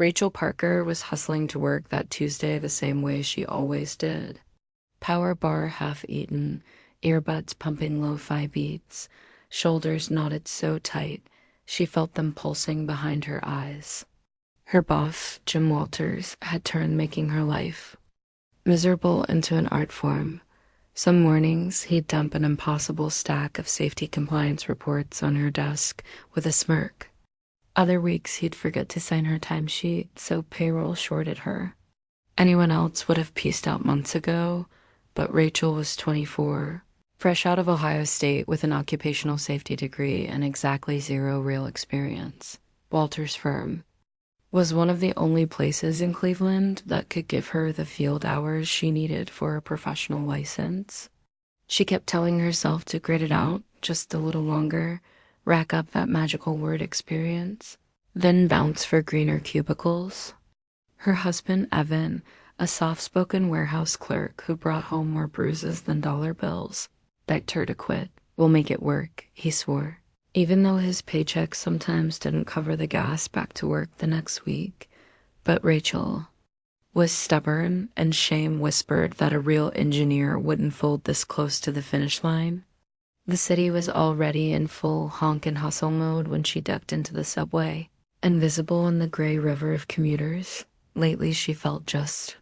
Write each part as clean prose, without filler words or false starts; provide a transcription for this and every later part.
Rachel Parker was hustling to work that Tuesday the same way she always did. Power bar half eaten, earbuds pumping lo-fi beats, shoulders knotted so tight she felt them pulsing behind her eyes. Her boss, Jim Walters, had turned making her life miserable into an art form. Some mornings he'd dump an impossible stack of safety compliance reports on her desk with a smirk. Other weeks he'd forget to sign her timesheet, so payroll shorted her. Anyone else would have pieced out months ago, but Rachel was 24, fresh out of Ohio State with an occupational safety degree and exactly zero real experience. Walter's firm was one of the only places in Cleveland that could give her the field hours she needed for a professional license. She kept telling herself to grit it out just a little longer, rack up that magical word experience, then bounce for greener cubicles. Her husband, Evan, a soft-spoken warehouse clerk who brought home more bruises than dollar bills, begged her to quit. "We'll make it work," he swore. Even though his paycheck sometimes didn't cover the gas back to work the next week. But Rachel was stubborn, and shame whispered that a real engineer wouldn't fold this close to the finish line. The city was already in full honk and hustle mode when she ducked into the subway, invisible in the gray river of commuters. Lately she felt just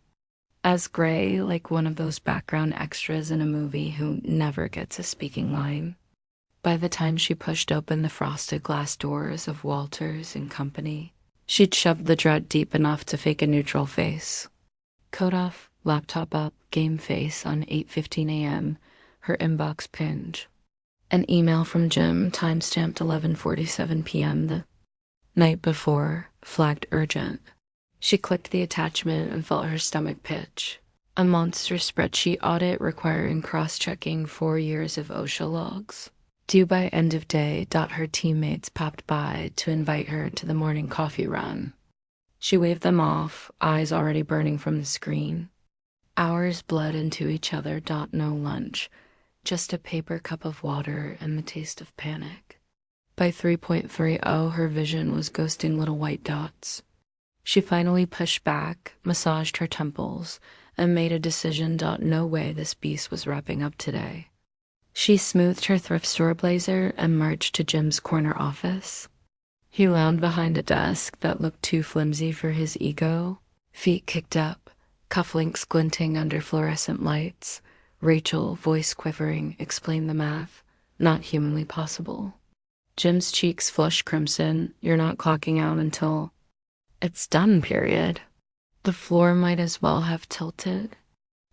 as gray, like one of those background extras in a movie who never gets a speaking line. By the time she pushed open the frosted glass doors of Walters and Company, she'd shoved the dread deep enough to fake a neutral face. Coat off, laptop up, game face on 8:15 a.m., her inbox pinned. An email from Jim, timestamped 11:47 p.m. the night before, flagged urgent. She clicked the attachment and felt her stomach pitch. A monster spreadsheet audit requiring cross-checking 4 years of OSHA logs. Due by end of day. Her teammates popped by to invite her to the morning coffee run. She waved them off, eyes already burning from the screen. Hours bled into each other. No lunch, just a paper cup of water and the taste of panic. By 3:30, her vision was ghosting little white dots. She finally pushed back, massaged her temples, and made a decision. No way this beast was wrapping up today. She smoothed her thrift store blazer and marched to Jim's corner office. He lounged behind a desk that looked too flimsy for his ego, feet kicked up, cufflinks glinting under fluorescent lights. Rachel, voice quivering, explained the math. Not humanly possible. Jim's cheeks flushed crimson. "You're not clocking out until it's done, period." The floor might as well have tilted.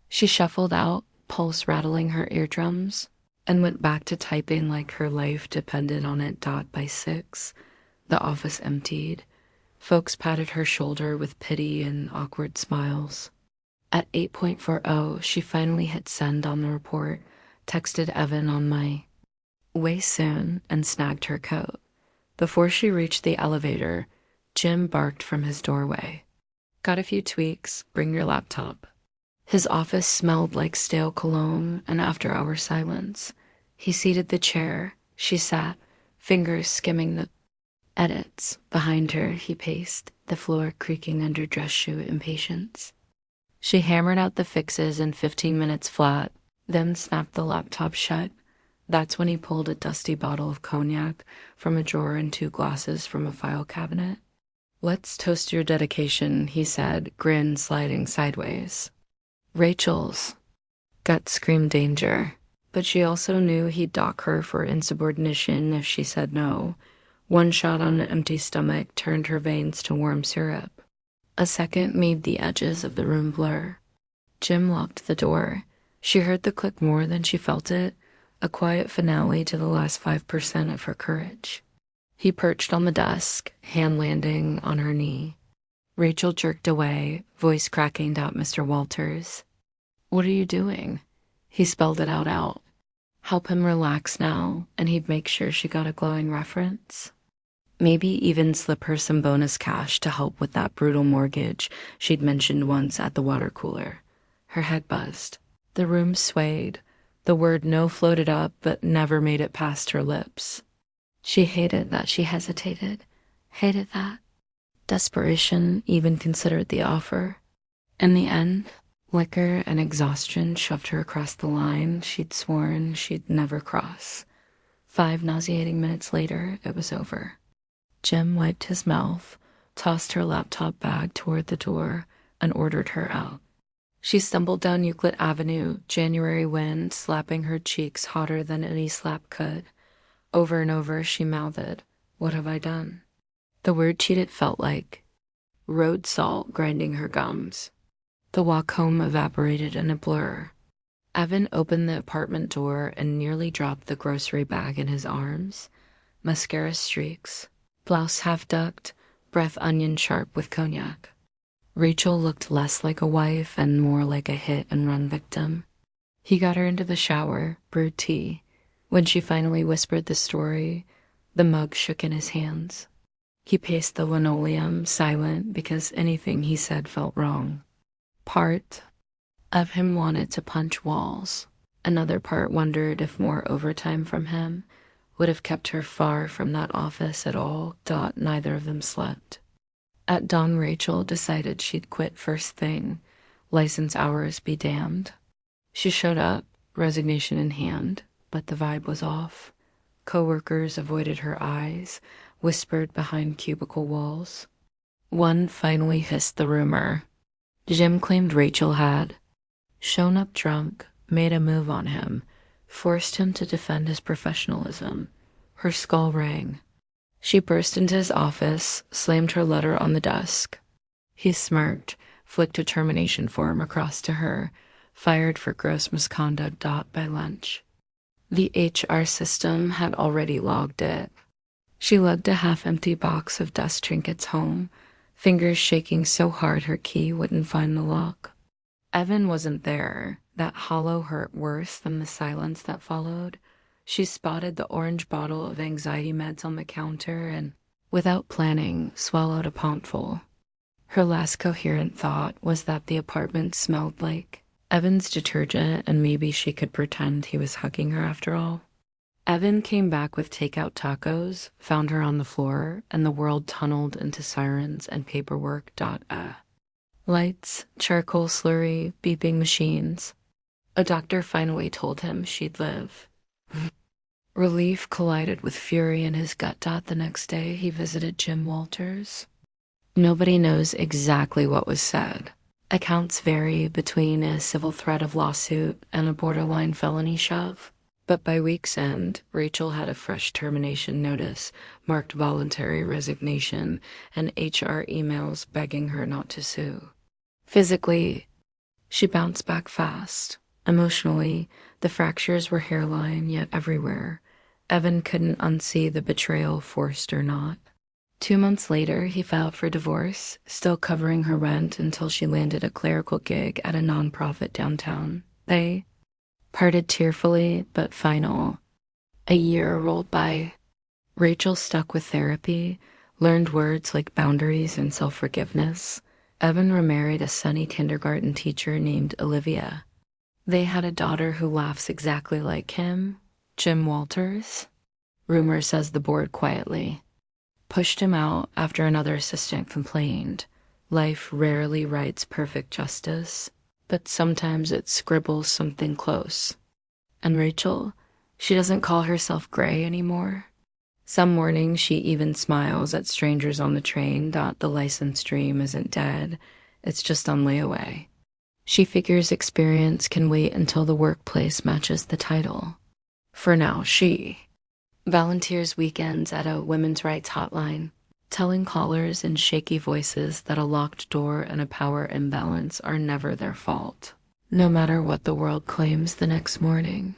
She shuffled out, pulse rattling her eardrums, and went back to typing like her life depended on it. By 6, the office emptied. Folks patted her shoulder with pity and awkward smiles. At 8:40, she finally hit send on the report, texted Evan on my way soon, and snagged her coat. Before she reached the elevator, Jim barked from his doorway. "Got a few tweaks, bring your laptop." His office smelled like stale cologne and after-hour silence. He seated the chair. She sat, fingers skimming the edits. Behind her, he paced, the floor creaking under dress shoe impatience. She hammered out the fixes in 15 minutes flat, then snapped the laptop shut. That's when he pulled a dusty bottle of cognac from a drawer and 2 glasses from a file cabinet. "Let's toast your dedication," he said, grin sliding sideways. Rachel's gut screamed danger, but she also knew he'd dock her for insubordination if she said no. One shot on an empty stomach turned her veins to warm syrup. A second made the edges of the room blur. Jim locked the door. She heard the click more than she felt it, a quiet finale to the last 5% of her courage. He perched on the desk, hand landing on her knee. Rachel jerked away, voice cracking. "Mr. Walters." "What are you doing?" He spelled it out. Help him relax now, and he'd make sure she got a glowing reference. Maybe even slip her some bonus cash to help with that brutal mortgage she'd mentioned once at the water cooler. Her head buzzed. The room swayed. The word no floated up, but never made it past her lips. She hated that she hesitated. Hated that. Desperation even considered the offer. In the end, liquor and exhaustion shoved her across the line she'd sworn she'd never cross. 5 nauseating minutes later, it was over. Jim wiped his mouth, tossed her laptop bag toward the door, and ordered her out. She stumbled down Euclid Avenue, January wind slapping her cheeks hotter than any slap could. Over and over she mouthed, "What have I done?" The word cheat it felt like road salt grinding her gums. The walk home evaporated in a blur. Evan opened the apartment door and nearly dropped the grocery bag in his arms. Mascara streaks, blouse half ducked, breath onion sharp with cognac. Rachel looked less like a wife and more like a hit-and-run victim. He got her into the shower, brewed tea. When she finally whispered the story, the mug shook in his hands. He paced the linoleum, silent, because anything he said felt wrong. Part of him wanted to punch walls. Another part wondered if more overtime from him would have kept her far from that office at all. Neither of them slept. At dawn, Rachel decided she'd quit first thing, license hours be damned. She showed up, resignation in hand, but the vibe was off. Coworkers avoided her eyes, whispered behind cubicle walls. One finally hissed the rumor. Jim claimed Rachel had shown up drunk, made a move on him, forced him to defend his professionalism. Her skull rang. She burst into his office, slammed her letter on the desk. He smirked, flicked a termination form across to her, fired for gross misconduct. By lunch. The HR system had already logged it. She lugged a half-empty box of dust trinkets home, fingers shaking so hard her key wouldn't find the lock. Evan wasn't there. That hollow hurt worse than the silence that followed. She spotted the orange bottle of anxiety meds on the counter and, without planning, swallowed a poundful. Her last coherent thought was that the apartment smelled like Evan's detergent, and maybe she could pretend he was hugging her after all. Evan came back with takeout tacos, found her on the floor, and the world tunneled into sirens and paperwork. Lights, charcoal slurry, beeping machines. A doctor finally told him she'd live. Relief collided with fury in his gut. The next day, he visited Jim Walters. Nobody knows exactly what was said. Accounts vary between a civil threat of lawsuit and a borderline felony shove. But by week's end, Rachel had a fresh termination notice, marked voluntary resignation, and HR emails begging her not to sue. Physically, she bounced back fast. Emotionally, the fractures were hairline yet everywhere. Evan couldn't unsee the betrayal, forced or not. 2 months later, he filed for divorce, still covering her rent until she landed a clerical gig at a nonprofit downtown. They parted tearfully but final. A year rolled by. Rachel stuck with therapy, learned words like boundaries and self-forgiveness. Evan remarried a sunny kindergarten teacher named Olivia. They had a daughter who laughs exactly like him, Jim Walters. Rumor says the board quietly pushed him out after another assistant complained. Life rarely writes perfect justice, but sometimes it scribbles something close. And Rachel, she doesn't call herself gray anymore. Some mornings she even smiles at strangers on the train. The license dream isn't dead, it's just on layaway. She figures experience can wait until the workplace matches the title. For now, she volunteers weekends at a women's rights hotline, telling callers in shaky voices that a locked door and a power imbalance are never their fault, no matter what the world claims the next morning.